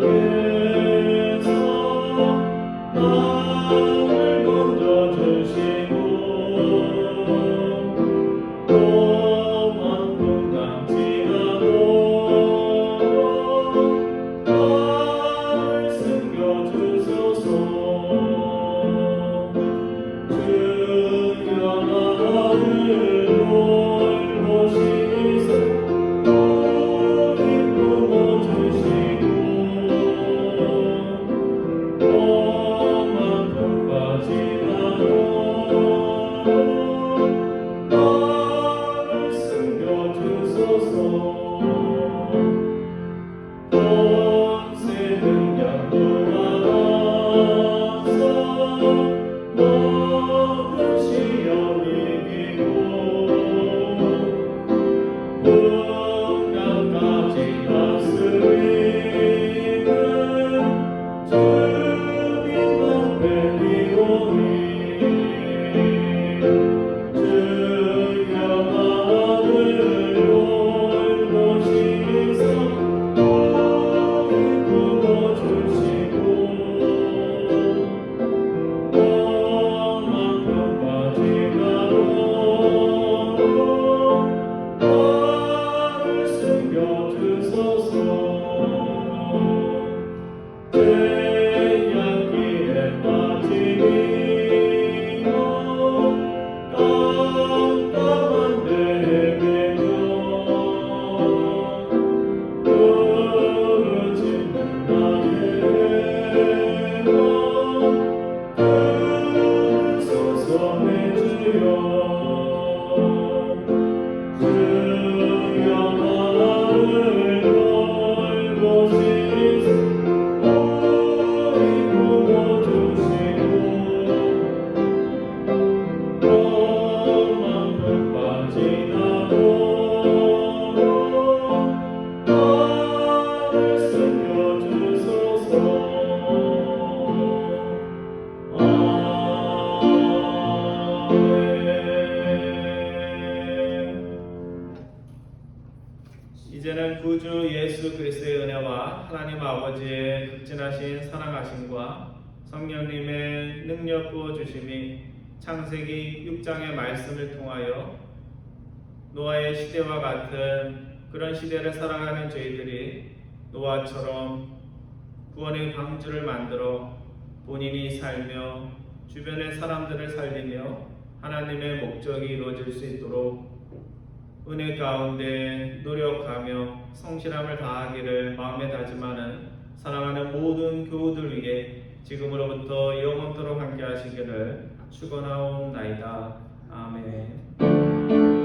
깜깜한 내게도 떨어지는 나의 맘 들으소서 내 주여 주여 나를 돌보시소 오이 부어주시고 그만큼 빠지나도 나를 숨겨주소서 이제는 구주 예수 그리스도의 은혜와 하나님 아버지의 극진하신 사랑하심과 성령님의 능력 부어주심이 창세기 6장의 말씀을 통하여 노아의 시대와 같은 그런 시대를 살아가는 저희들이 노아처럼 구원의 방주를 만들어 본인이 살며 주변의 사람들을 살리며 하나님의 목적이 이루어질 수 있도록 은혜 가운데 노력하며 성실함을 다하기를 마음에 다짐하는 사랑하는 모든 교우들 위해 지금으로부터 영원토록 함께 하시기를 축원하옵나이다. 아멘.